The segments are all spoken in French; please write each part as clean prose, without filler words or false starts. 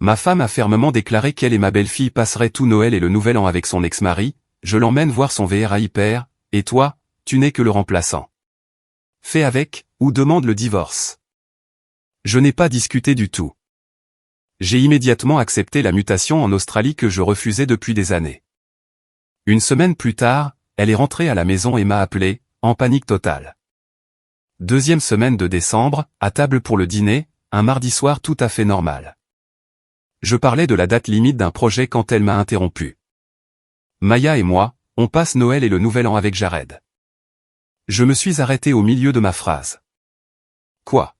Ma femme a fermement déclaré qu'elle et ma belle-fille passeraient tout Noël et le Nouvel An avec son ex-mari, je l'emmène voir son VRA hyper, et toi, tu n'es que le remplaçant. Fais avec, ou demande le divorce. Je n'ai pas discuté du tout. J'ai immédiatement accepté la mutation en Australie que je refusais depuis des années. Une semaine plus tard, elle est rentrée à la maison et m'a appelé, en panique totale. Deuxième semaine de décembre, à table pour le dîner, un mardi soir tout à fait normal. Je parlais de la date limite d'un projet quand elle m'a interrompu. Maya et moi, on passe Noël et le Nouvel An avec Jared. Je me suis arrêté au milieu de ma phrase. Quoi?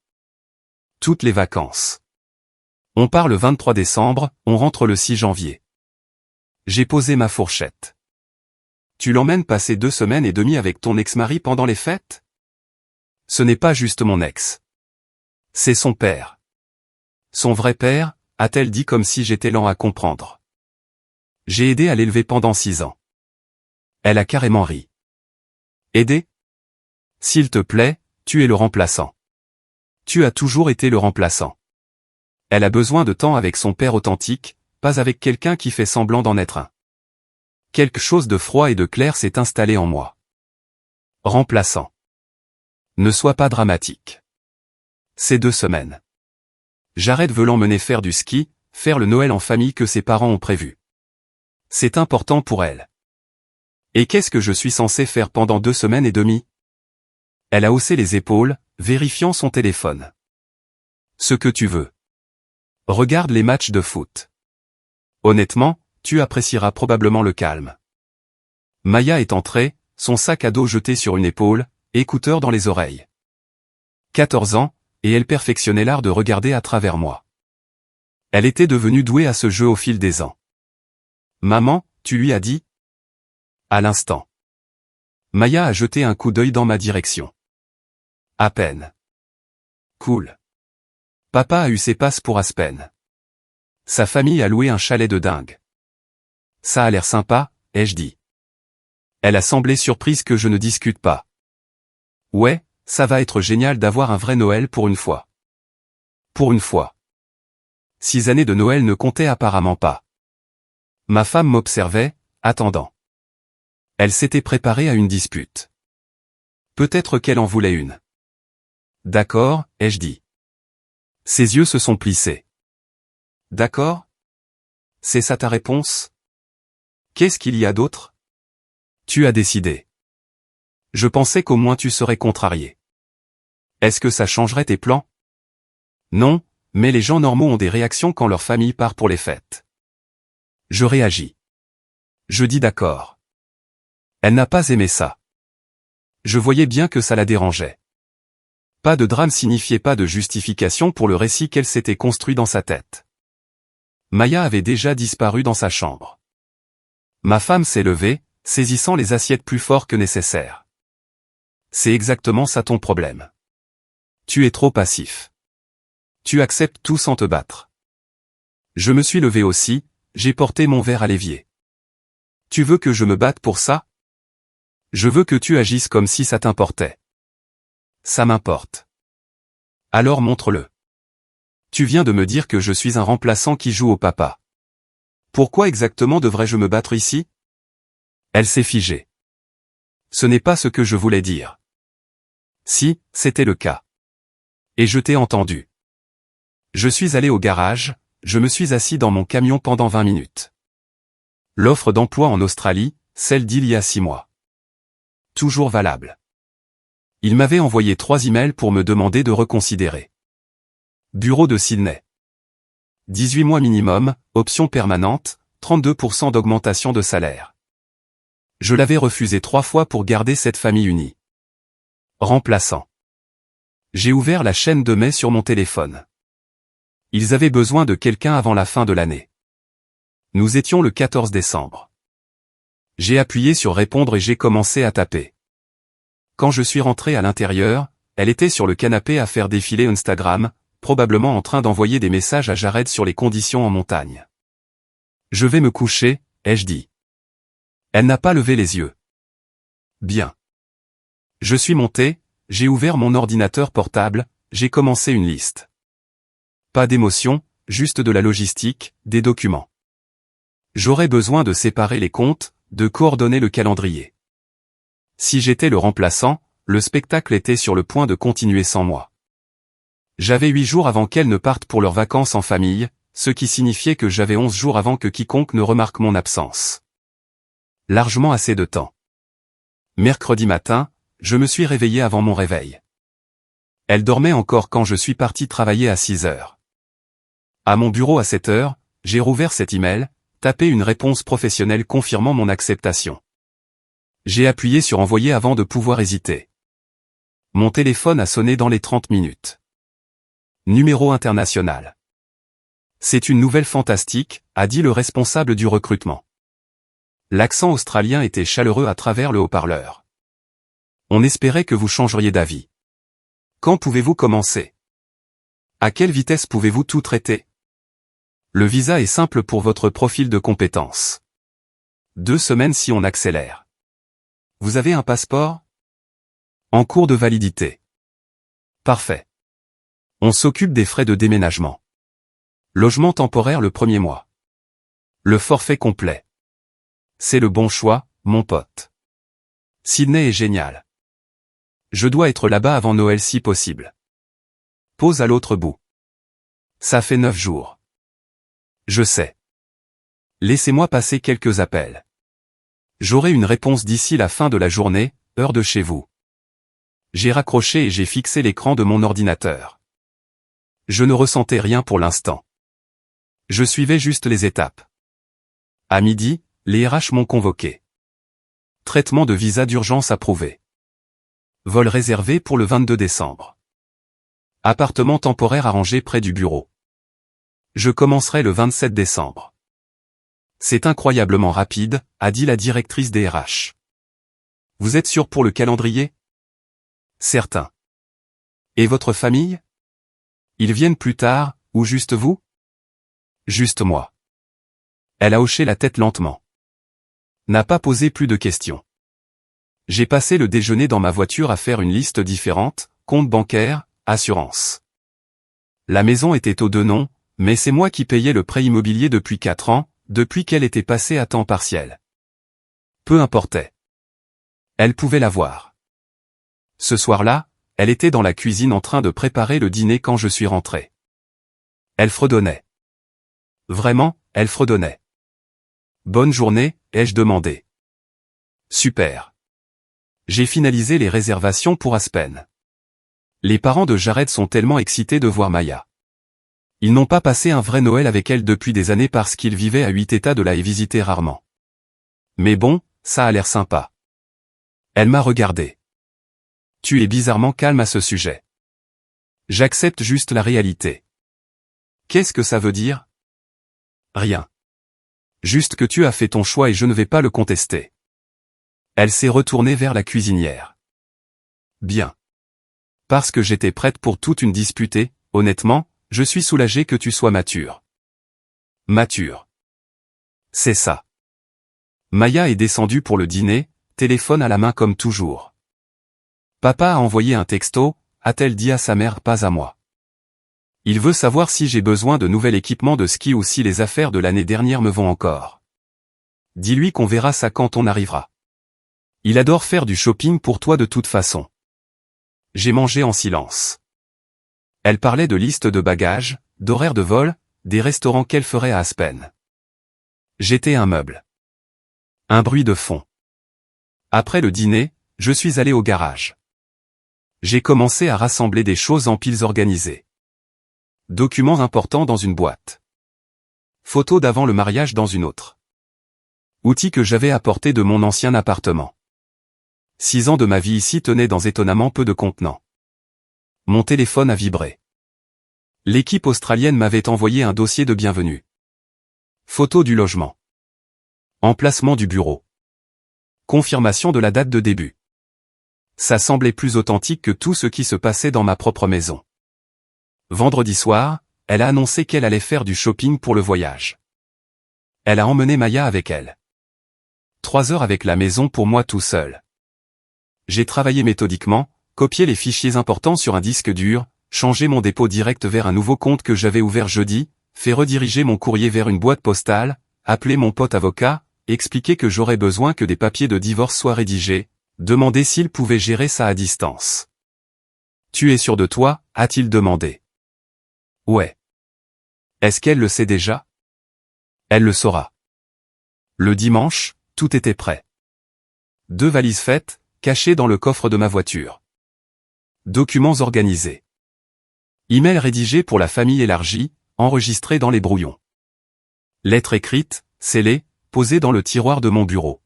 Toutes les vacances. On part le 23 décembre, on rentre le 6 janvier. J'ai posé ma fourchette. Tu l'emmènes passer 2 semaines et demie avec ton ex-mari pendant les fêtes? Ce n'est pas juste mon ex. C'est son père. Son vrai père, a-t-elle dit comme si j'étais lent à comprendre. J'ai aidé à l'élever pendant 6 ans. Elle a carrément ri. Aider? S'il te plaît, tu es le remplaçant. Tu as toujours été le remplaçant. Elle a besoin de temps avec son père authentique, pas avec quelqu'un qui fait semblant d'en être un. Quelque chose de froid et de clair s'est installé en moi. Remplaçant. Ne sois pas dramatique. C'est 2 semaines. Jared veut l'emmener faire du ski, faire le Noël en famille que ses parents ont prévu. C'est important pour elle. Et qu'est-ce que je suis censé faire pendant 2 semaines et demie? Elle a haussé les épaules, vérifiant son téléphone. Ce que tu veux. Regarde les matchs de foot. Honnêtement, tu apprécieras probablement le calme. Maya est entrée, son sac à dos jeté sur une épaule, écouteurs dans les oreilles. 14 ans, et elle perfectionnait l'art de regarder à travers moi. Elle était devenue douée à ce jeu au fil des ans. Maman, tu lui as dit? À l'instant. Maya a jeté un coup d'œil dans ma direction. À peine. Cool. Papa a eu ses passes pour Aspen. Sa famille a loué un chalet de dingue. Ça a l'air sympa, ai-je dit. Elle a semblé surprise que je ne discute pas. Ouais, ça va être génial d'avoir un vrai Noël pour une fois. Pour une fois. 6 années de Noël ne comptaient apparemment pas. Ma femme m'observait, attendant. Elle s'était préparée à une dispute. Peut-être qu'elle en voulait une. D'accord, ai-je dit. Ses yeux se sont plissés. D'accord? C'est ça ta réponse? Qu'est-ce qu'il y a d'autre? Tu as décidé. Je pensais qu'au moins tu serais contrarié. Est-ce que ça changerait tes plans? Non, mais les gens normaux ont des réactions quand leur famille part pour les fêtes. Je réagis. Je dis d'accord. Elle n'a pas aimé ça. Je voyais bien que ça la dérangeait. Pas de drame signifiait pas de justification pour le récit qu'elle s'était construit dans sa tête. Maya avait déjà disparu dans sa chambre. Ma femme s'est levée, saisissant les assiettes plus fort que nécessaire. C'est exactement ça ton problème. Tu es trop passif. Tu acceptes tout sans te battre. Je me suis levé aussi, j'ai porté mon verre à l'évier. Tu veux que je me batte pour ça? Je veux que tu agisses comme si ça t'importait. Ça m'importe. Alors montre-le. Tu viens de me dire que je suis un remplaçant qui joue au papa. Pourquoi exactement devrais-je me battre ici? Elle s'est figée. Ce n'est pas ce que je voulais dire. Si, c'était le cas. Et je t'ai entendu. Je suis allé au garage, je me suis assis dans mon camion pendant 20 minutes. L'offre d'emploi en Australie, celle d'il y a 6 mois. Toujours valable. Il m'avait envoyé 3 emails pour me demander de reconsidérer. Bureau de Sydney. 18 mois minimum, option permanente, 32% d'augmentation de salaire. Je l'avais refusé 3 fois pour garder cette famille unie. Remplaçant. J'ai ouvert la chaîne de mai sur mon téléphone. Ils avaient besoin de quelqu'un avant la fin de l'année. Nous étions le 14 décembre. J'ai appuyé sur répondre et j'ai commencé à taper. Quand je suis rentré à l'intérieur, elle était sur le canapé à faire défiler Instagram, probablement en train d'envoyer des messages à Jared sur les conditions en montagne. Je vais me coucher, ai-je dit. Elle n'a pas levé les yeux. Bien. Je suis monté, j'ai ouvert mon ordinateur portable, j'ai commencé une liste. Pas d'émotion, juste de la logistique, des documents. J'aurais besoin de séparer les comptes, de coordonner le calendrier. Si j'étais le remplaçant, le spectacle était sur le point de continuer sans moi. J'avais 8 jours avant qu'elles ne partent pour leurs vacances en famille, ce qui signifiait que j'avais 11 jours avant que quiconque ne remarque mon absence. Largement assez de temps. Mercredi matin, je me suis réveillé avant mon réveil. Elle dormait encore quand je suis parti travailler à 6 heures. À mon bureau à 7 heures, j'ai rouvert cet email, tapé une réponse professionnelle confirmant mon acceptation. J'ai appuyé sur envoyer avant de pouvoir hésiter. Mon téléphone a sonné dans les 30 minutes. Numéro international. C'est une nouvelle fantastique, a dit le responsable du recrutement. L'accent australien était chaleureux à travers le haut-parleur. On espérait que vous changeriez d'avis. Quand pouvez-vous commencer? À quelle vitesse pouvez-vous tout traiter? Le visa est simple pour votre profil de compétences. 2 semaines si on accélère. Vous avez un passeport? En cours de validité. Parfait. On s'occupe des frais de déménagement. Logement temporaire le premier mois. Le forfait complet. C'est le bon choix, mon pote. Sydney est génial. Je dois être là-bas avant Noël si possible. Pause à l'autre bout. Ça fait 9 jours. Je sais. Laissez-moi passer quelques appels. J'aurai une réponse d'ici la fin de la journée, heure de chez vous. J'ai raccroché et j'ai fixé l'écran de mon ordinateur. Je ne ressentais rien pour l'instant. Je suivais juste les étapes. À midi, les RH m'ont convoqué. Traitement de visa d'urgence approuvé. Vol réservé pour le 22 décembre. Appartement temporaire arrangé près du bureau. Je commencerai le 27 décembre. C'est incroyablement rapide, a dit la directrice des RH. Vous êtes sûr pour le calendrier? Certain. Et votre famille? Ils viennent plus tard, ou juste vous? Juste moi. Elle a hoché la tête lentement. N'a pas posé plus de questions. J'ai passé le déjeuner dans ma voiture à faire une liste différente, compte bancaire, assurance. La maison était aux 2 noms, mais c'est moi qui payais le prêt immobilier depuis 4 ans, depuis qu'elle était passée à temps partiel. Peu importait. Elle pouvait l'avoir. Ce soir-là, elle était dans la cuisine en train de préparer le dîner quand je suis rentré. Elle fredonnait. Vraiment, elle fredonnait. Bonne journée, ai-je demandé. Super. J'ai finalisé les réservations pour Aspen. Les parents de Jared sont tellement excités de voir Maya. Ils n'ont pas passé un vrai Noël avec elle depuis des années parce qu'ils vivaient à 8 États de là et visitaient rarement. Mais bon, ça a l'air sympa. Elle m'a regardé. Tu es bizarrement calme à ce sujet. J'accepte juste la réalité. Qu'est-ce que ça veut dire? Rien. Juste que tu as fait ton choix et je ne vais pas le contester. Elle s'est retournée vers la cuisinière. Bien. Parce que j'étais prête pour toute une dispute et, honnêtement, je suis soulagé que tu sois mature. Mature. C'est ça. Maya est descendue pour le dîner, téléphone à la main comme toujours. Papa a envoyé un texto, a-t-elle dit à sa mère, pas à moi. Il veut savoir si j'ai besoin de nouvel équipement de ski ou si les affaires de l'année dernière me vont encore. Dis-lui qu'on verra ça quand on arrivera. Il adore faire du shopping pour toi de toute façon. J'ai mangé en silence. Elle parlait de listes de bagages, d'horaires de vol, des restaurants qu'elle ferait à Aspen. J'étais un meuble. Un bruit de fond. Après le dîner, je suis allé au garage. J'ai commencé à rassembler des choses en piles organisées. Documents importants dans une boîte. Photos d'avant le mariage dans une autre. Outils que j'avais apportés de mon ancien appartement. 6 ans de ma vie ici tenaient dans étonnamment peu de contenants. Mon téléphone a vibré. L'équipe australienne m'avait envoyé un dossier de bienvenue. Photo du logement. Emplacement du bureau. Confirmation de la date de début. Ça semblait plus authentique que tout ce qui se passait dans ma propre maison. Vendredi soir, elle a annoncé qu'elle allait faire du shopping pour le voyage. Elle a emmené Maya avec elle. 3 heures avec la maison pour moi tout seul. J'ai travaillé méthodiquement, copié les fichiers importants sur un disque dur, changé mon dépôt direct vers un nouveau compte que j'avais ouvert jeudi, fait rediriger mon courrier vers une boîte postale, appeler mon pote avocat, expliquer que j'aurais besoin que des papiers de divorce soient rédigés, demander s'il pouvait gérer ça à distance. Tu es sûr de toi, a-t-il demandé. Ouais. Est-ce qu'elle le sait déjà? Elle le saura. Le dimanche, tout était prêt. 2 valises faites, cachées dans le coffre de ma voiture. Documents organisés. Email rédigé pour la famille élargie, enregistré dans les brouillons. Lettre écrite, scellée, posée dans le tiroir de mon bureau.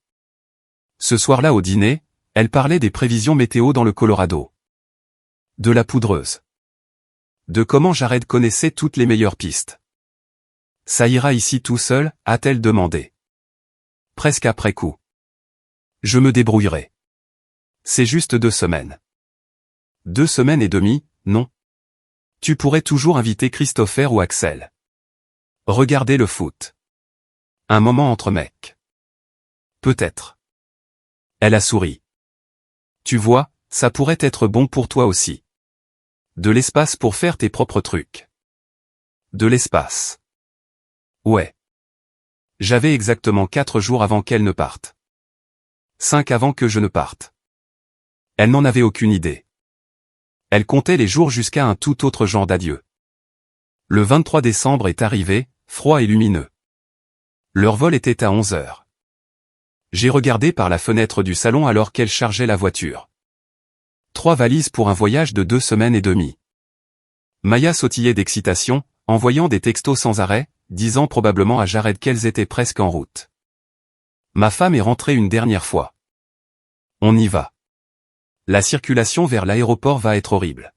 Ce soir-là au dîner, elle parlait des prévisions météo dans le Colorado. De la poudreuse. De comment Jared connaissait toutes les meilleures pistes. Ça ira ici tout seul, a-t-elle demandé. Presque après coup. Je me débrouillerai. C'est juste 2 semaines. 2 semaines et demie, non. Tu pourrais toujours inviter Christopher ou Axel. Regardez le foot. Un moment entre mecs. Peut-être. Elle a souri. Tu vois, ça pourrait être bon pour toi aussi. De l'espace pour faire tes propres trucs. De l'espace. Ouais. J'avais exactement 4 jours avant qu'elle ne parte. 5 avant que je ne parte. Elle n'en avait aucune idée. Elle comptait les jours jusqu'à un tout autre genre d'adieu. Le 23 décembre est arrivé, froid et lumineux. Leur vol était à 11 heures. J'ai regardé par la fenêtre du salon alors qu'elle chargeait la voiture. 3 valises pour un voyage de 2 semaines et demie. Maya sautillait d'excitation, envoyant des textos sans arrêt, disant probablement à Jared qu'elles étaient presque en route. Ma femme est rentrée une dernière fois. On y va. La circulation vers l'aéroport va être horrible.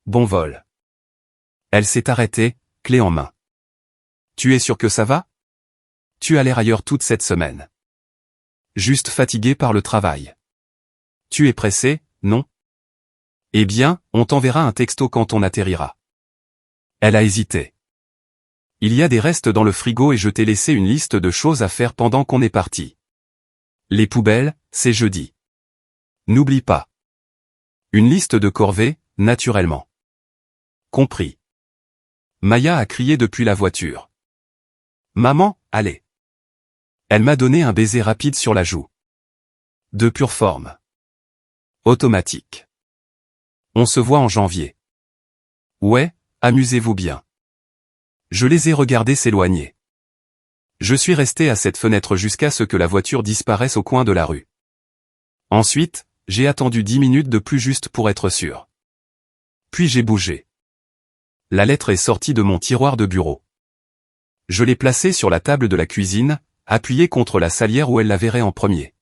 Bon vol. Elle s'est arrêtée, clé en main. Tu es sûr que ça va? Tu as l'air ailleurs toute cette semaine. Juste fatigué par le travail. Tu es pressé, non? Eh bien, on t'enverra un texto quand on atterrira. Elle a hésité. Il y a des restes dans le frigo et je t'ai laissé une liste de choses à faire pendant qu'on est parti. Les poubelles, c'est jeudi. N'oublie pas. Une liste de corvées, naturellement. Compris. Maya a crié depuis la voiture. Maman, allez. Elle m'a donné un baiser rapide sur la joue. De pure forme. Automatique. On se voit en janvier. Ouais, amusez-vous bien. Je les ai regardés s'éloigner. Je suis resté à cette fenêtre jusqu'à ce que la voiture disparaisse au coin de la rue. Ensuite, j'ai attendu 10 minutes de plus juste pour être sûr. Puis j'ai bougé. La lettre est sortie de mon tiroir de bureau. Je l'ai placée sur la table de la cuisine, appuyée contre la salière où elle la verrait en premier.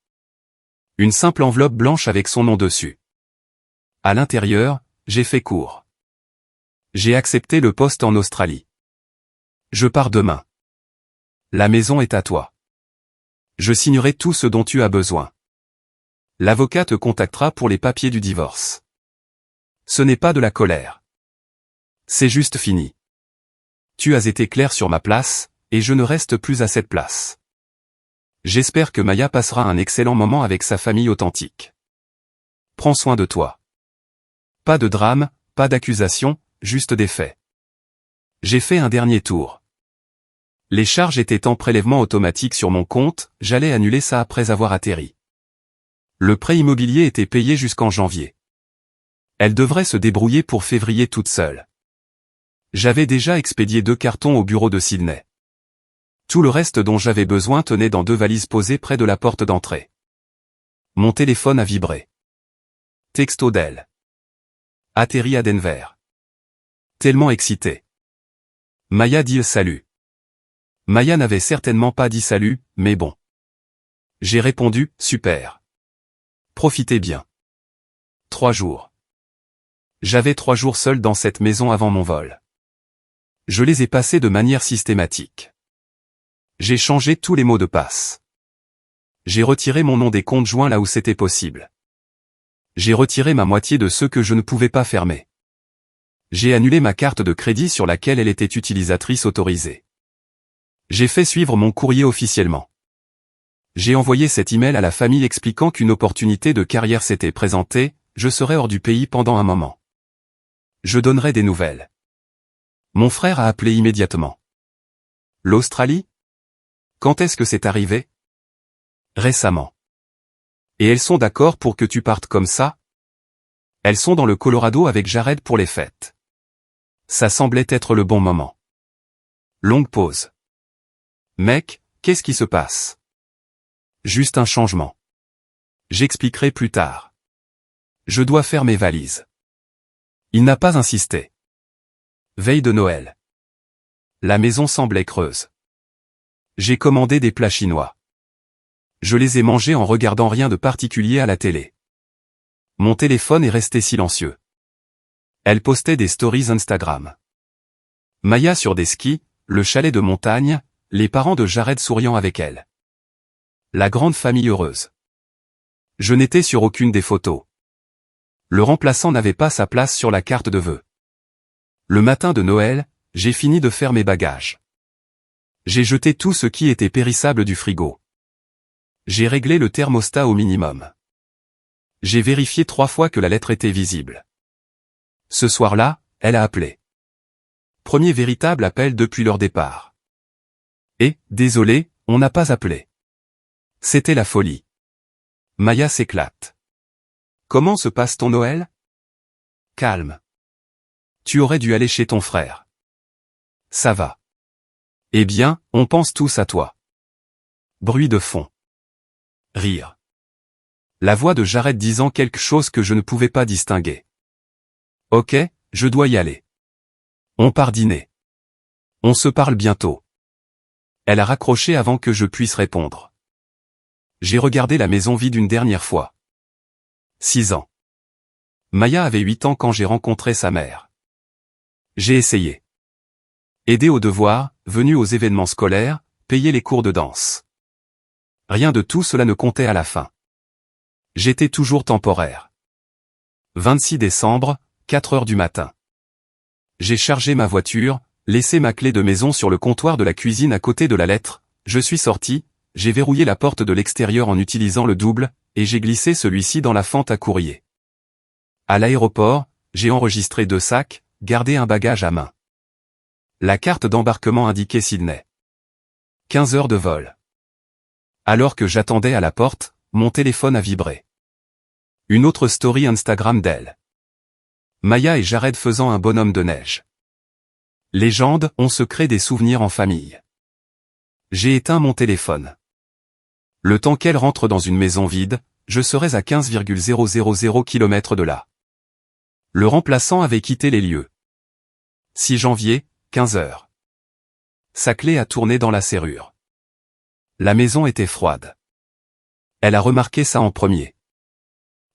Une simple enveloppe blanche avec son nom dessus. À l'intérieur, j'ai fait court. J'ai accepté le poste en Australie. Je pars demain. La maison est à toi. Je signerai tout ce dont tu as besoin. L'avocat te contactera pour les papiers du divorce. Ce n'est pas de la colère. C'est juste fini. Tu as été clair sur ma place, et je ne reste plus à cette place. J'espère que Maya passera un excellent moment avec sa famille authentique. Prends soin de toi. Pas de drame, pas d'accusation, juste des faits. J'ai fait un dernier tour. Les charges étaient en prélèvement automatique sur mon compte, j'allais annuler ça après avoir atterri. Le prêt immobilier était payé jusqu'en janvier. Elle devrait se débrouiller pour février toute seule. J'avais déjà expédié 2 cartons au bureau de Sydney. Tout le reste dont j'avais besoin tenait dans 2 valises posées près de la porte d'entrée. Mon téléphone a vibré. Texto d'elle. Atterri à Denver. Tellement excité. Maya dit salut. Maya n'avait certainement pas dit salut, mais bon. J'ai répondu, super. Profitez bien. 3 jours. J'avais 3 jours seul dans cette maison avant mon vol. Je les ai passés de manière systématique. J'ai changé tous les mots de passe. J'ai retiré mon nom des comptes joints là où c'était possible. J'ai retiré ma moitié de ceux que je ne pouvais pas fermer. J'ai annulé ma carte de crédit sur laquelle elle était utilisatrice autorisée. J'ai fait suivre mon courrier officiellement. J'ai envoyé cet email à la famille expliquant qu'une opportunité de carrière s'était présentée, je serais hors du pays pendant un moment. Je donnerai des nouvelles. Mon frère a appelé immédiatement. L'Australie? Quand est-ce que c'est arrivé? Récemment. Et elles sont d'accord pour que tu partes comme ça? Elles sont dans le Colorado avec Jared pour les fêtes. Ça semblait être le bon moment. Longue pause. Mec, qu'est-ce qui se passe? Juste un changement. J'expliquerai plus tard. Je dois faire mes valises. Il n'a pas insisté. Veille de Noël. La maison semblait creuse. J'ai commandé des plats chinois. Je les ai mangés en regardant rien de particulier à la télé. Mon téléphone est resté silencieux. Elle postait des stories Instagram. Maya sur des skis, le chalet de montagne, les parents de Jared souriant avec elle. La grande famille heureuse. Je n'étais sur aucune des photos. Le remplaçant n'avait pas sa place sur la carte de vœux. Le matin de Noël, j'ai fini de faire mes bagages. J'ai jeté tout ce qui était périssable du frigo. J'ai réglé le thermostat au minimum. J'ai vérifié 3 fois que la lettre était visible. Ce soir-là, elle a appelé. Premier véritable appel depuis leur départ. Et, désolé, on n'a pas appelé. C'était la folie. Maya s'éclate. Comment se passe ton Noël? Calme. Tu aurais dû aller chez ton frère. Ça va. Eh bien, on pense tous à toi. Bruit de fond. Rire. La voix de Jared disant quelque chose que je ne pouvais pas distinguer. Ok, je dois y aller. On part dîner. On se parle bientôt. Elle a raccroché avant que je puisse répondre. J'ai regardé la maison vide une dernière fois. 6 ans. Maya avait 8 ans quand j'ai rencontré sa mère. J'ai essayé. Aider aux devoirs, venu aux événements scolaires, payer les cours de danse. Rien de tout cela ne comptait à la fin. J'étais toujours temporaire. 26 décembre, 4 heures du matin. J'ai chargé ma voiture, laissé ma clé de maison sur le comptoir de la cuisine à côté de la lettre, je suis sorti, j'ai verrouillé la porte de l'extérieur en utilisant le double, et j'ai glissé celui-ci dans la fente à courrier. À l'aéroport, j'ai enregistré 2 sacs, gardé un bagage à main. La carte d'embarquement indiquait Sydney. 15 heures de vol. Alors que j'attendais à la porte, mon téléphone a vibré. Une autre story Instagram d'elle. Maya et Jared faisant un bonhomme de neige. Légende, on se crée des souvenirs en famille. J'ai éteint mon téléphone. Le temps qu'elle rentre dans une maison vide, je serais à 15,000 km de là. Le remplaçant avait quitté les lieux. 6 janvier, 15 heures. Sa clé a tourné dans la serrure. La maison était froide. Elle a remarqué ça en premier.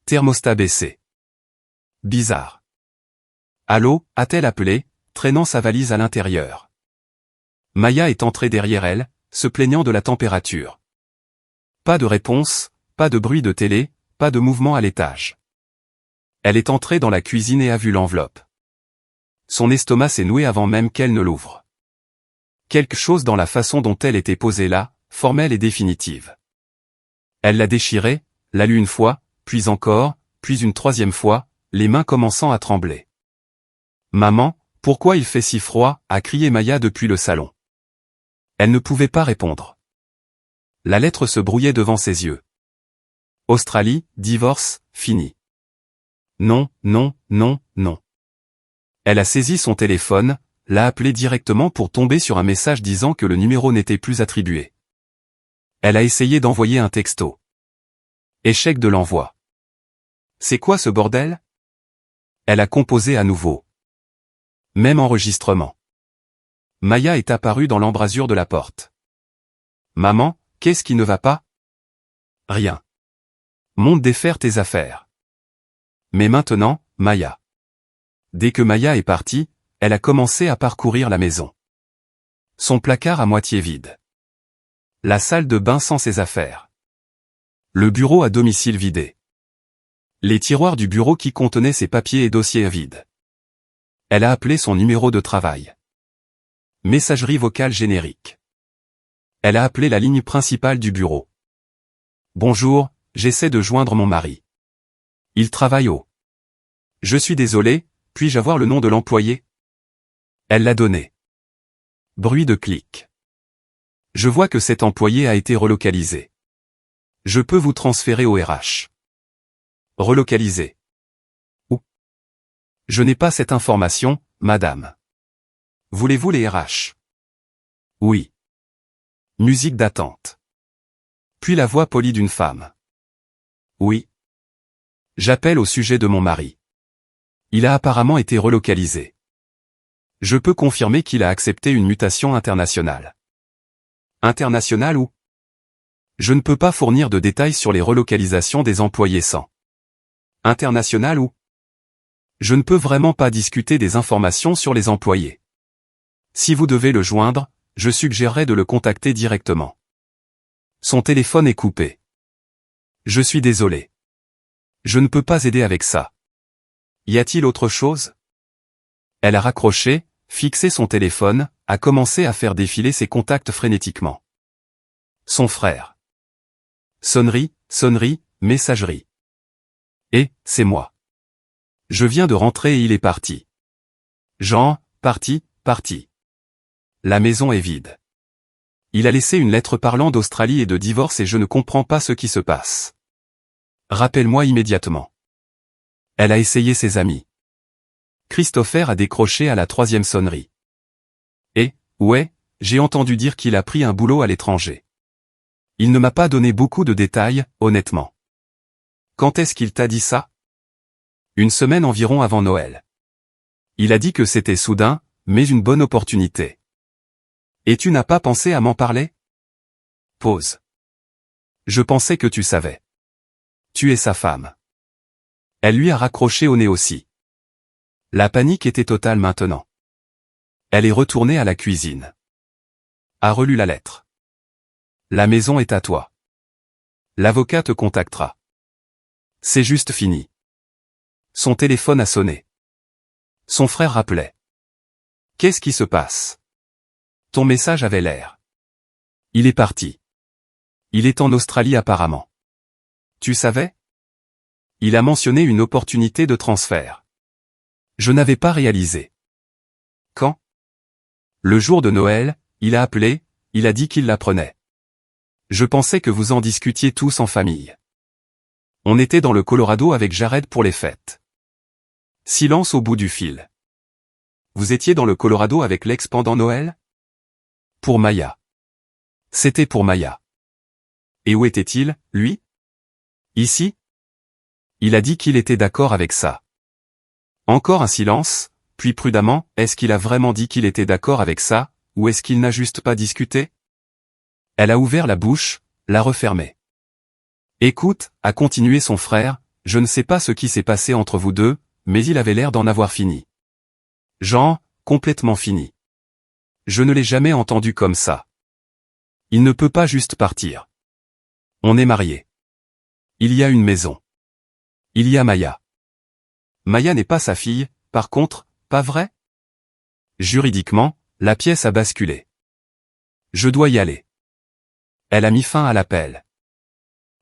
Thermostat baissé. Bizarre. Allô, a-t-elle appelé, traînant sa valise à l'intérieur. Maya est entrée derrière elle, se plaignant de la température. Pas de réponse, pas de bruit de télé, pas de mouvement à l'étage. Elle est entrée dans la cuisine et a vu l'enveloppe. Son estomac s'est noué avant même qu'elle ne l'ouvre. Quelque chose dans la façon dont elle était posée là, formelle et définitive. Elle l'a déchirée, l'a lu une fois, puis encore, puis une 3e fois, les mains commençant à trembler. « Maman, pourquoi il fait si froid ?» a crié Maya depuis le salon. Elle ne pouvait pas répondre. La lettre se brouillait devant ses yeux. Australie, divorce, fini. Non, non, non, non. Elle a saisi son téléphone, l'a appelé directement pour tomber sur un message disant que le numéro n'était plus attribué. Elle a essayé d'envoyer un texto. Échec de l'envoi. C'est quoi ce bordel? Elle a composé à nouveau. Même enregistrement. Maya est apparue dans l'embrasure de la porte. Maman, qu'est-ce qui ne va pas? Rien. Monte défaire tes affaires. Mais maintenant, Maya. Dès que Maya est partie, elle a commencé à parcourir la maison. Son placard à moitié vide. La salle de bain sans ses affaires. Le bureau à domicile vidé. Les tiroirs du bureau qui contenaient ses papiers et dossiers vides. Elle a appelé son numéro de travail. Messagerie vocale générique. Elle a appelé la ligne principale du bureau. Bonjour, j'essaie de joindre mon mari. Il travaille au. Je suis désolé, puis-je avoir le nom de l'employé? Elle l'a donné. Bruit de clic. Je vois que cet employé a été relocalisé. Je peux vous transférer au RH. Relocalisé. Où? Je n'ai pas cette information, madame. Voulez-vous les RH? Oui. Musique d'attente. Puis la voix polie d'une femme. Oui. J'appelle au sujet de mon mari. Il a apparemment été relocalisé. Je peux confirmer qu'il a accepté une mutation internationale. Internationale où? Je ne peux pas fournir de détails sur les relocalisations des employés sans. Internationale où? Je ne peux vraiment pas discuter des informations sur les employés. Si vous devez le joindre, je suggérerais de le contacter directement. Son téléphone est coupé. Je suis désolé. Je ne peux pas aider avec ça. Y a-t-il autre chose? Elle a raccroché, fixé son téléphone, a commencé à faire défiler ses contacts frénétiquement. Son frère. Sonnerie, sonnerie, messagerie. Et, c'est moi. Je viens de rentrer et il est parti. Jean, parti. La maison est vide. Il a laissé une lettre parlant d'Australie et de divorce et je ne comprends pas ce qui se passe. Rappelle-moi immédiatement. Elle a essayé ses amis. Christopher a décroché à la 3e sonnerie. Et, ouais, j'ai entendu dire qu'il a pris un boulot à l'étranger. Il ne m'a pas donné beaucoup de détails, honnêtement. Quand est-ce qu'il t'a dit ça? Une semaine environ avant Noël. Il a dit que c'était soudain, mais une bonne opportunité. Et tu n'as pas pensé à m'en parler? Pause. Je pensais que tu savais. Tu es sa femme. Elle lui a raccroché au nez aussi. La panique était totale maintenant. Elle est retournée à la cuisine. A relu la lettre. La maison est à toi. L'avocat te contactera. C'est juste fini. Son téléphone a sonné. Son frère rappelait. Qu'est-ce qui se passe? Ton message avait l'air. Il est parti. Il est en Australie apparemment. Tu savais? Il a mentionné une opportunité de transfert. Je n'avais pas réalisé. Quand? Le jour de Noël, il a appelé, il a dit qu'il l'apprenait. Je pensais que vous en discutiez tous en famille. On était dans le Colorado avec Jared pour les fêtes. Silence au bout du fil. Vous étiez dans le Colorado avec l'ex pendant Noël? Pour Maya. C'était pour Maya. Et où était-il, lui? Ici? Il a dit qu'il était d'accord avec ça. Encore un silence, puis prudemment, est-ce qu'il a vraiment dit qu'il était d'accord avec ça, ou est-ce qu'il n'a juste pas discuté? Elle a ouvert la bouche, l'a refermée. Écoute, a continué son frère, je ne sais pas ce qui s'est passé entre vous deux, mais il avait l'air d'en avoir fini. Jean, complètement fini. Je ne l'ai jamais entendu comme ça. Il ne peut pas juste partir. On est mariés. Il y a une maison. Il y a Maya. Maya n'est pas sa fille, par contre, pas vrai? Juridiquement, la pièce a basculé. Je dois y aller. Elle a mis fin à l'appel.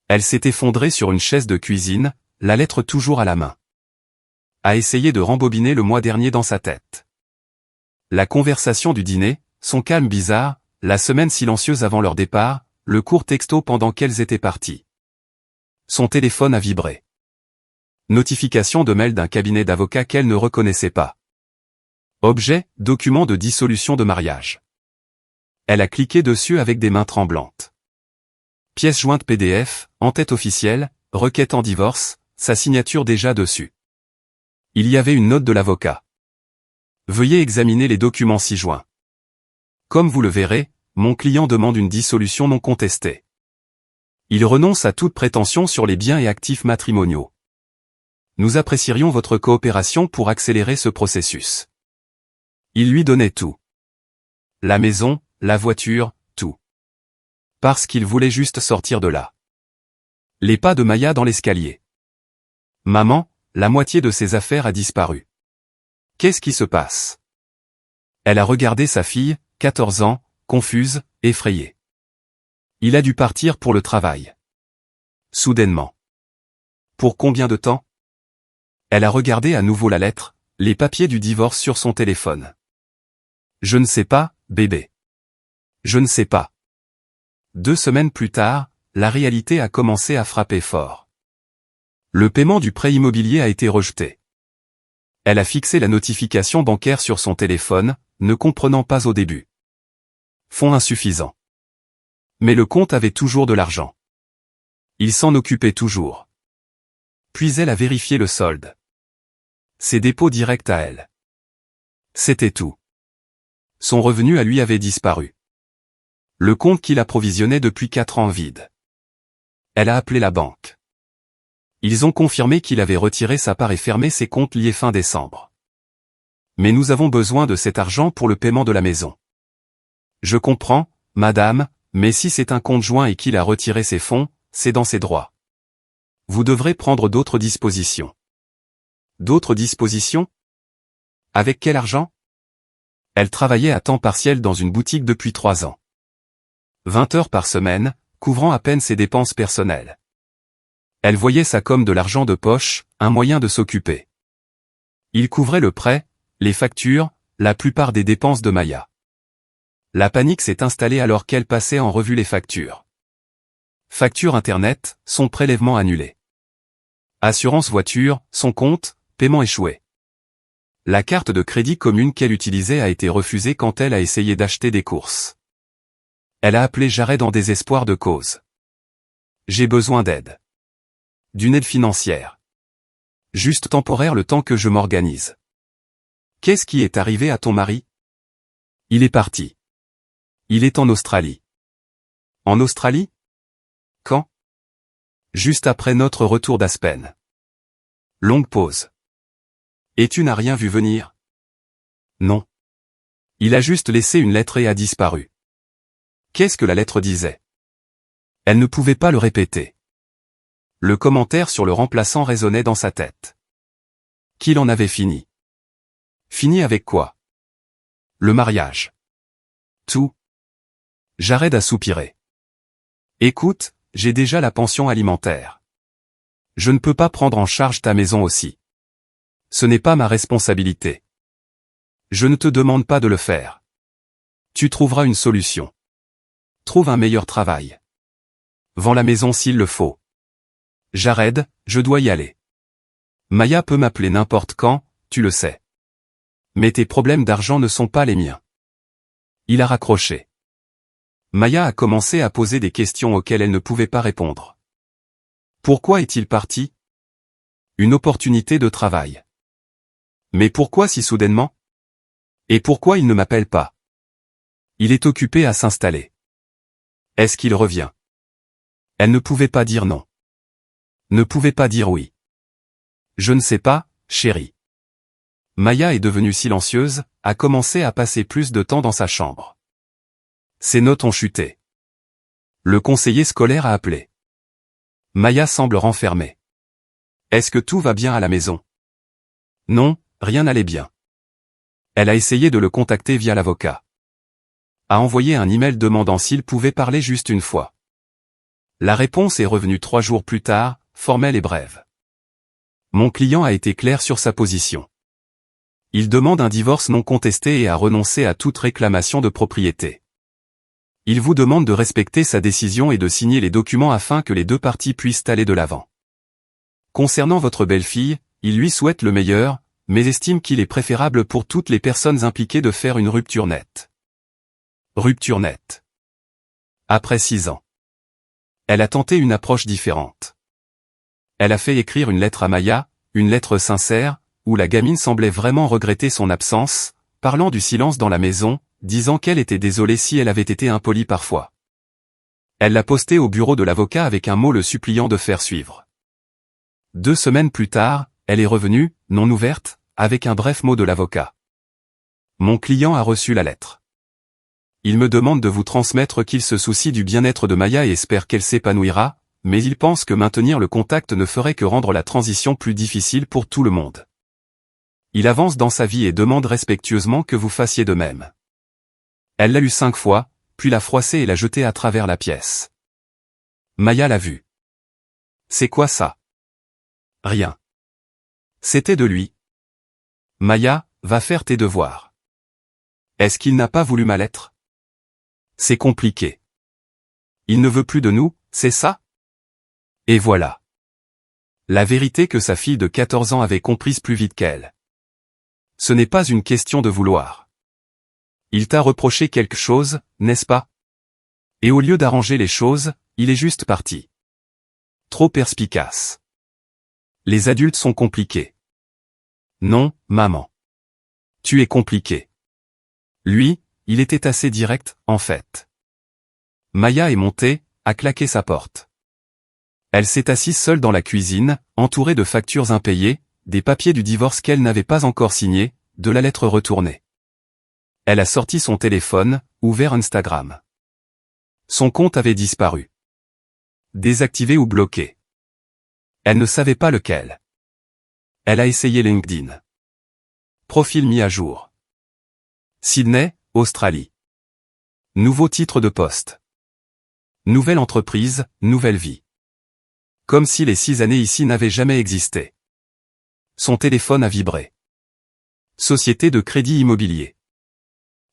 Elle s'est effondrée sur une chaise de cuisine, la lettre toujours à la main. A essayé de rembobiner le mois dernier dans sa tête. La conversation du dîner, son calme bizarre, la semaine silencieuse avant leur départ, le court texto pendant qu'elles étaient parties. Son téléphone a vibré. Notification de mail d'un cabinet d'avocats qu'elle ne reconnaissait pas. Objet, document de dissolution de mariage. Elle a cliqué dessus avec des mains tremblantes. Pièce jointe PDF, en-tête officielle, requête en divorce, sa signature déjà dessus. Il y avait une note de l'avocat. Veuillez examiner les documents ci-joints. Comme vous le verrez, mon client demande une dissolution non contestée. Il renonce à toute prétention sur les biens et actifs matrimoniaux. Nous apprécierions votre coopération pour accélérer ce processus. Il lui donnait tout. La maison, la voiture, tout. Parce qu'il voulait juste sortir de là. Les pas de Maya dans l'escalier. Maman, la moitié de ses affaires a disparu. Qu'est-ce qui se passe? Elle a regardé sa fille, 14 ans, confuse, effrayée. Il a dû partir pour le travail. Soudainement. Pour combien de temps? Elle a regardé à nouveau la lettre, les papiers du divorce sur son téléphone. Je ne sais pas, bébé. Je ne sais pas. 2 semaines plus tard, la réalité a commencé à frapper fort. Le paiement du prêt immobilier a été rejeté. Elle a fixé la notification bancaire sur son téléphone, ne comprenant pas au début. Fonds insuffisants. Mais le compte avait toujours de l'argent. Il s'en occupait toujours. Puis elle a vérifié le solde. Ses dépôts directs à elle. C'était tout. Son revenu à lui avait disparu. Le compte qu'il approvisionnait depuis 4 ans vide. Elle a appelé la banque. Ils ont confirmé qu'il avait retiré sa part et fermé ses comptes liés fin décembre. Mais nous avons besoin de cet argent pour le paiement de la maison. Je comprends, madame, mais si c'est un compte joint et qu'il a retiré ses fonds, c'est dans ses droits. Vous devrez prendre d'autres dispositions. D'autres dispositions? Avec quel argent? Elle travaillait à temps partiel dans une boutique depuis 3 ans. 20 heures par semaine, couvrant à peine ses dépenses personnelles. Elle voyait ça comme de l'argent de poche, un moyen de s'occuper. Il couvrait le prêt, les factures, la plupart des dépenses de Maya. La panique s'est installée alors qu'elle passait en revue les factures. Facture Internet, son prélèvement annulé. Assurance voiture, son compte, paiement échoué. La carte de crédit commune qu'elle utilisait a été refusée quand elle a essayé d'acheter des courses. Elle a appelé Jared en désespoir de cause. J'ai besoin d'aide. D'une aide financière. Juste temporaire le temps que je m'organise. Qu'est-ce qui est arrivé à ton mari? Il est parti. Il est en Australie. En Australie? Quand? Juste après notre retour d'Aspen. Longue pause. Et tu n'as rien vu venir? Non. Il a juste laissé une lettre et a disparu. Qu'est-ce que la lettre disait? Elle ne pouvait pas le répéter. Le commentaire sur le remplaçant résonnait dans sa tête. Qu'il en avait fini. Fini avec quoi? Le mariage. Tout. Jared a soupiré. Écoute, j'ai déjà la pension alimentaire. Je ne peux pas prendre en charge ta maison aussi. Ce n'est pas ma responsabilité. Je ne te demande pas de le faire. Tu trouveras une solution. Trouve un meilleur travail. Vends la maison s'il le faut. Jared, je dois y aller. Maya peut m'appeler n'importe quand, tu le sais. Mais tes problèmes d'argent ne sont pas les miens. Il a raccroché. Maya a commencé à poser des questions auxquelles elle ne pouvait pas répondre. Pourquoi est-il parti? Une opportunité de travail. Mais pourquoi si soudainement? Et pourquoi il ne m'appelle pas? Il est occupé à s'installer. Est-ce qu'il revient? Elle ne pouvait pas dire non. Ne pouvait pas dire oui. Je ne sais pas, chérie. Maya est devenue silencieuse, a commencé à passer plus de temps dans sa chambre. Ses notes ont chuté. Le conseiller scolaire a appelé. Maya semble renfermée. Est-ce que tout va bien à la maison? Non, rien n'allait bien. Elle a essayé de le contacter via l'avocat. A envoyé un email demandant s'il pouvait parler juste une fois. La réponse est revenue 3 jours plus tard, formelle et brève. Mon client a été clair sur sa position. Il demande un divorce non contesté et a renoncé à toute réclamation de propriété. Il vous demande de respecter sa décision et de signer les documents afin que les deux parties puissent aller de l'avant. Concernant votre belle-fille, il lui souhaite le meilleur, mais estime qu'il est préférable pour toutes les personnes impliquées de faire une rupture nette. Rupture nette. Après 6 ans. Elle a tenté une approche différente. Elle a fait écrire une lettre à Maya, une lettre sincère, où la gamine semblait vraiment regretter son absence, parlant du silence dans la maison, disant qu'elle était désolée si elle avait été impolie parfois. Elle l'a postée au bureau de l'avocat avec un mot le suppliant de faire suivre. 2 semaines plus tard, elle est revenue, non ouverte, avec un bref mot de l'avocat. Mon client a reçu la lettre. Il me demande de vous transmettre qu'il se soucie du bien-être de Maya et espère qu'elle s'épanouira, mais il pense que maintenir le contact ne ferait que rendre la transition plus difficile pour tout le monde. Il avance dans sa vie et demande respectueusement que vous fassiez de même. Elle l'a lu 5 fois, puis l'a froissé et l'a jeté à travers la pièce. Maya l'a vu. C'est quoi ça? Rien. C'était de lui. Maya, va faire tes devoirs. Est-ce qu'il n'a pas voulu ma lettre? C'est compliqué. Il ne veut plus de nous, c'est ça? Et voilà. La vérité que sa fille de 14 ans avait comprise plus vite qu'elle. Ce n'est pas une question de vouloir. Il t'a reproché quelque chose, n'est-ce pas? Et au lieu d'arranger les choses, il est juste parti. Trop perspicace. Les adultes sont compliqués. Non, maman. Tu es compliqué. Lui, il était assez direct, en fait. Maya est montée, a claqué sa porte. Elle s'est assise seule dans la cuisine, entourée de factures impayées, des papiers du divorce qu'elle n'avait pas encore signés, de la lettre retournée. Elle a sorti son téléphone, ouvert Instagram. Son compte avait disparu. Désactivé ou bloqué. Elle ne savait pas lequel. Elle a essayé LinkedIn. Profil mis à jour. Sydney, Australie. Nouveau titre de poste. Nouvelle entreprise, nouvelle vie. Comme si les 6 années ici n'avaient jamais existé. Son téléphone a vibré. Société de crédit immobilier.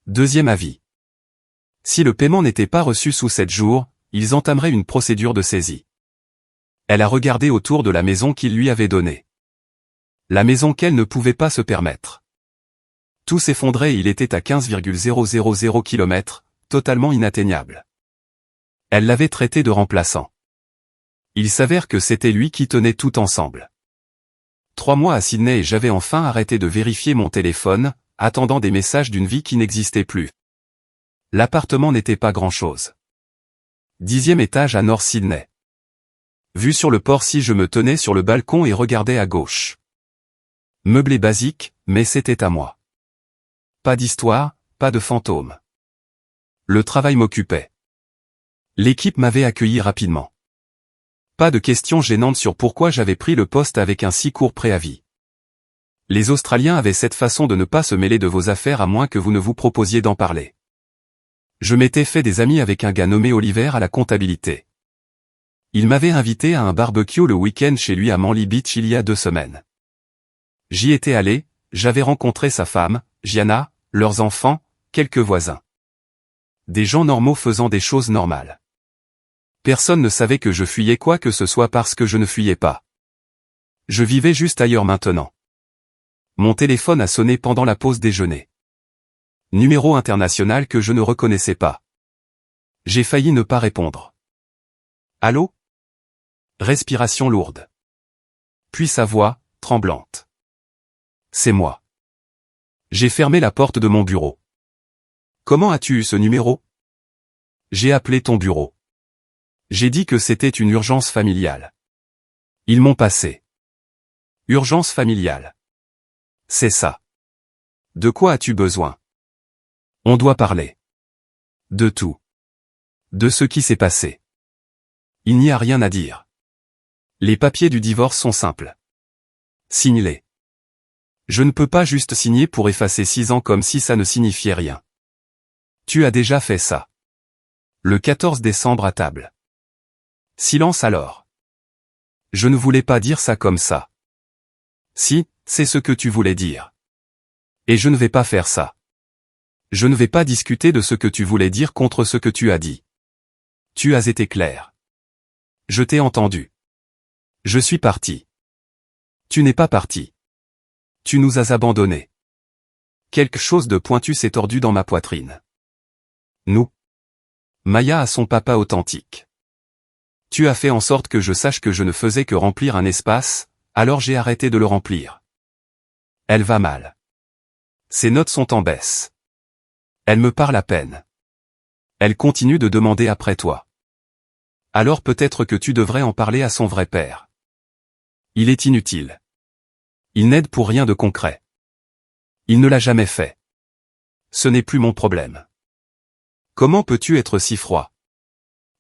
Deuxième avis. Si le paiement n'était pas reçu sous 7 jours, ils entameraient une procédure de saisie. Elle a regardé autour de la maison qu'ils lui avaient donnée. La maison qu'elle ne pouvait pas se permettre. Tout s'effondrait et il était à 15,000 km, totalement inatteignable. Elle l'avait traité de remplaçant. Il s'avère que c'était lui qui tenait tout ensemble. 3 mois à Sydney et j'avais enfin arrêté de vérifier mon téléphone, attendant des messages d'une vie qui n'existait plus. L'appartement n'était pas grand-chose. 10e étage à North Sydney. Vue sur le port si je me tenais sur le balcon et regardais à gauche. Meublé basique, mais c'était à moi. Pas d'histoire, pas de fantômes. Le travail m'occupait. L'équipe m'avait accueilli rapidement. Pas de questions gênantes sur pourquoi j'avais pris le poste avec un si court préavis. Les Australiens avaient cette façon de ne pas se mêler de vos affaires à moins que vous ne vous proposiez d'en parler. Je m'étais fait des amis avec un gars nommé Oliver à la comptabilité. Il m'avait invité à un barbecue le week-end chez lui à Manly Beach il y a 2 semaines. J'y étais allé, j'avais rencontré sa femme, Gianna, leurs enfants, quelques voisins. Des gens normaux faisant des choses normales. Personne ne savait que je fuyais quoi que ce soit parce que je ne fuyais pas. Je vivais juste ailleurs maintenant. Mon téléphone a sonné pendant la pause déjeuner. Numéro international que je ne reconnaissais pas. J'ai failli ne pas répondre. Allô? Respiration lourde. Puis sa voix, tremblante. C'est moi. J'ai fermé la porte de mon bureau. Comment as-tu eu ce numéro? J'ai appelé ton bureau. J'ai dit que c'était une urgence familiale. Ils m'ont passé. Urgence familiale. C'est ça. De quoi as-tu besoin? On doit parler. De tout. De ce qui s'est passé. Il n'y a rien à dire. Les papiers du divorce sont simples. Signe-les. Je ne peux pas juste signer pour effacer 6 ans comme si ça ne signifiait rien. Tu as déjà fait ça. Le 14 décembre à table. Silence alors. Je ne voulais pas dire ça comme ça. Si, c'est ce que tu voulais dire. Et je ne vais pas faire ça. Je ne vais pas discuter de ce que tu voulais dire contre ce que tu as dit. Tu as été clair. Je t'ai entendu. Je suis parti. Tu n'es pas parti. Tu nous as abandonnés. Quelque chose de pointu s'est tordu dans ma poitrine. Nous. Maya a son papa authentique. Tu as fait en sorte que je sache que je ne faisais que remplir un espace, alors j'ai arrêté de le remplir. Elle va mal. Ses notes sont en baisse. Elle me parle à peine. Elle continue de demander après toi. Alors peut-être que tu devrais en parler à son vrai père. Il est inutile. Il n'aide pour rien de concret. Il ne l'a jamais fait. Ce n'est plus mon problème. Comment peux-tu être si froid?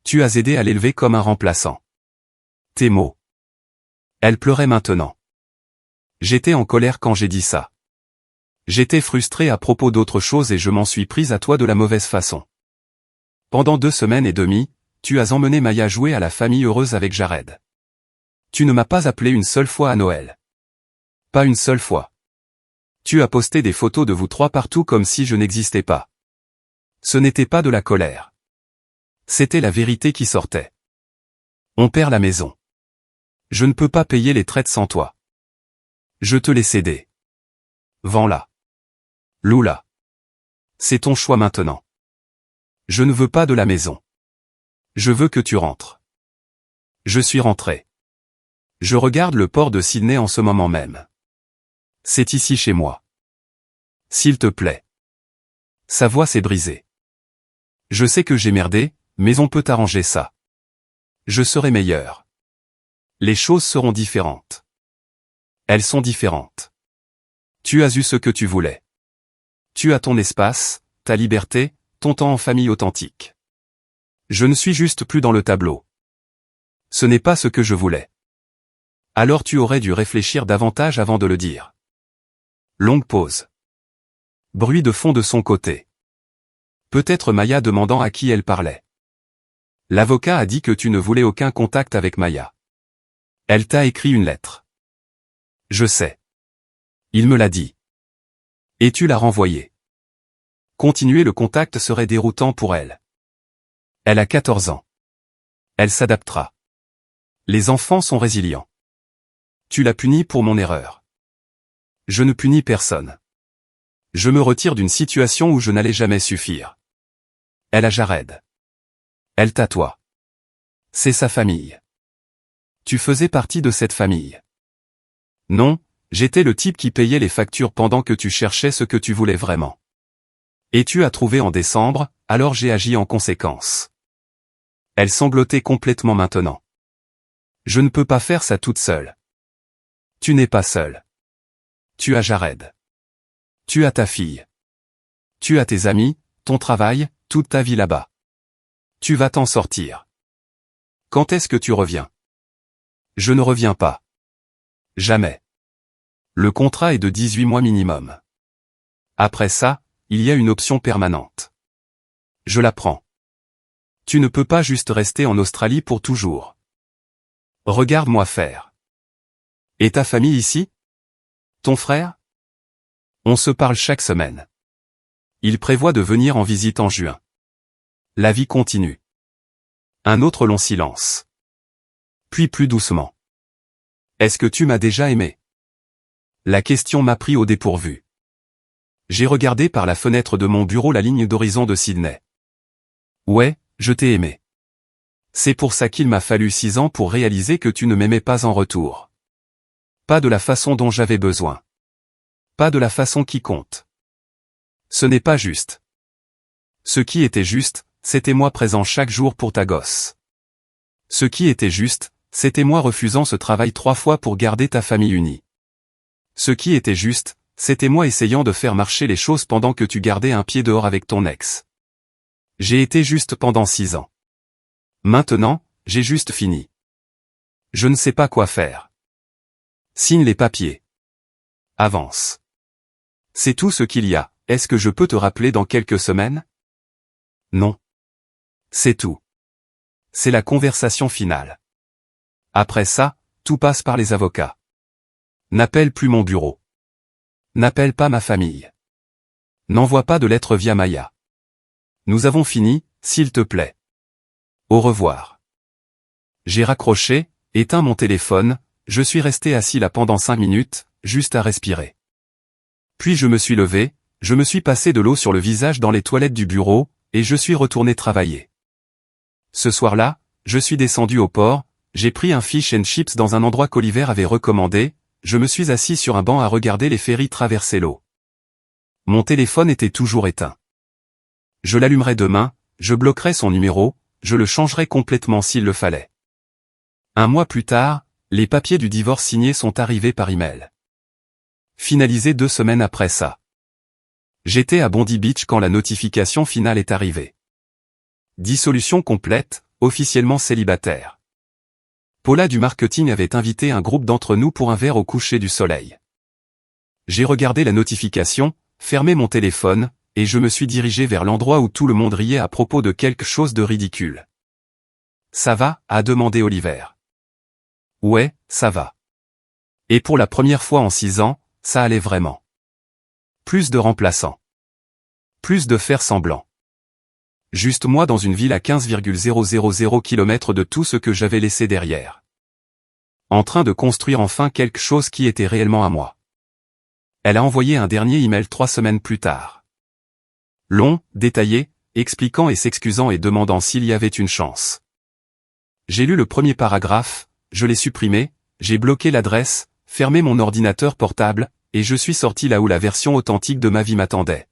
Tu as aidé à l'élever comme un remplaçant. Tes mots. Elle pleurait maintenant. J'étais en colère quand j'ai dit ça. J'étais frustré à propos d'autre chose et je m'en suis prise à toi de la mauvaise façon. Pendant 2 semaines et demie, tu as emmené Maya jouer à la famille heureuse avec Jared. Tu ne m'as pas appelé une seule fois à Noël. Pas une seule fois. Tu as posté des photos de vous trois partout comme si je n'existais pas. Ce n'était pas de la colère. C'était la vérité qui sortait. On perd la maison. Je ne peux pas payer les traites sans toi. Je te l'ai cédé. Vends-la. Loue-la. C'est ton choix maintenant. Je ne veux pas de la maison. Je veux que tu rentres. Je suis rentré. Je regarde le port de Sydney en ce moment même. C'est ici chez moi. S'il te plaît. Sa voix s'est brisée. Je sais que j'ai merdé, mais on peut arranger ça. Je serai meilleur. Les choses seront différentes. Elles sont différentes. Tu as eu ce que tu voulais. Tu as ton espace, ta liberté, ton temps en famille authentique. Je ne suis juste plus dans le tableau. Ce n'est pas ce que je voulais. Alors tu aurais dû réfléchir davantage avant de le dire. Longue pause. Bruit de fond de son côté. Peut-être Maya demandant à qui elle parlait. L'avocat a dit que tu ne voulais aucun contact avec Maya. Elle t'a écrit une lettre. Je sais. Il me l'a dit. Et tu l'as renvoyée. Continuer le contact serait déroutant pour elle. Elle a 14 ans. Elle s'adaptera. Les enfants sont résilients. Tu l'as punie pour mon erreur. Je ne punis personne. Je me retire d'une situation où je n'allais jamais suffire. Elle a Jared. Elle t'a toi. C'est sa famille. Tu faisais partie de cette famille. Non, j'étais le type qui payait les factures pendant que tu cherchais ce que tu voulais vraiment. Et tu as trouvé en décembre, alors j'ai agi en conséquence. Elle sanglotait complètement maintenant. Je ne peux pas faire ça toute seule. Tu n'es pas seule. Tu as Jared. Tu as ta fille. Tu as tes amis, ton travail, toute ta vie là-bas. Tu vas t'en sortir. Quand est-ce que tu reviens? Je ne reviens pas. Jamais. Le contrat est de 18 mois minimum. Après ça, il y a une option permanente. Je la prends. Tu ne peux pas juste rester en Australie pour toujours. Regarde-moi faire. Et ta famille ici? Ton frère? On se parle chaque semaine. Il prévoit de venir en visite en juin. La vie continue. Un autre long silence. Puis plus doucement. Est-ce que tu m'as déjà aimé? La question m'a pris au dépourvu. J'ai regardé par la fenêtre de mon bureau la ligne d'horizon de Sydney. Ouais, je t'ai aimé. C'est pour ça qu'il m'a fallu 6 ans pour réaliser que tu ne m'aimais pas en retour. Pas de la façon dont j'avais besoin. Pas de la façon qui compte. Ce n'est pas juste. Ce qui était juste, c'était moi présent chaque jour pour ta gosse. Ce qui était juste, c'était moi refusant ce travail 3 fois pour garder ta famille unie. Ce qui était juste, c'était moi essayant de faire marcher les choses pendant que tu gardais un pied dehors avec ton ex. J'ai été juste pendant 6 ans. Maintenant, j'ai juste fini. Je ne sais pas quoi faire. Signe les papiers. Avance. C'est tout ce qu'il y a. Est-ce que je peux te rappeler dans quelques semaines? Non. C'est tout. C'est la conversation finale. Après ça, tout passe par les avocats. N'appelle plus mon bureau. N'appelle pas ma famille. N'envoie pas de lettres via Maya. Nous avons fini, s'il te plaît. Au revoir. J'ai raccroché, éteint mon téléphone, je suis resté assis là pendant 5 minutes, juste à respirer. Puis je me suis levé, je me suis passé de l'eau sur le visage dans les toilettes du bureau, et je suis retourné travailler. Ce soir-là, je suis descendu au port, j'ai pris un fish and chips dans un endroit qu'Oliver avait recommandé, je me suis assis sur un banc à regarder les ferries traverser l'eau. Mon téléphone était toujours éteint. Je l'allumerai demain, je bloquerai son numéro, je le changerai complètement s'il le fallait. 1 mois plus tard, les papiers du divorce signés sont arrivés par email. Finalisé 2 semaines après ça. J'étais à Bondi Beach quand la notification finale est arrivée. Dissolution complète, officiellement célibataire. Paula du marketing avait invité un groupe d'entre nous pour un verre au coucher du soleil. J'ai regardé la notification, fermé mon téléphone, et je me suis dirigé vers l'endroit où tout le monde riait à propos de quelque chose de ridicule. Ça va? A demandé Oliver. Ouais, ça va. Et pour la première fois en 6 ans, ça allait vraiment. Plus de remplaçants. Plus de faire semblant. Juste moi dans une ville à 15,000 km de tout ce que j'avais laissé derrière. En train de construire enfin quelque chose qui était réellement à moi. Elle a envoyé un dernier email 3 semaines plus tard. Long, détaillé, expliquant et s'excusant et demandant s'il y avait une chance. J'ai lu le premier paragraphe, je l'ai supprimé, j'ai bloqué l'adresse, fermé mon ordinateur portable, et je suis sorti là où la version authentique de ma vie m'attendait.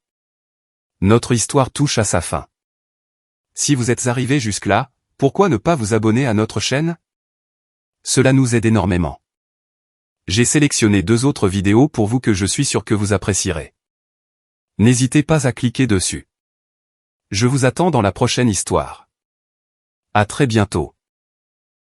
Notre histoire touche à sa fin. Si vous êtes arrivé jusque-là, pourquoi ne pas vous abonner à notre chaîne? Cela nous aide énormément. J'ai sélectionné 2 autres vidéos pour vous que je suis sûr que vous apprécierez. N'hésitez pas à cliquer dessus. Je vous attends dans la prochaine histoire. À très bientôt.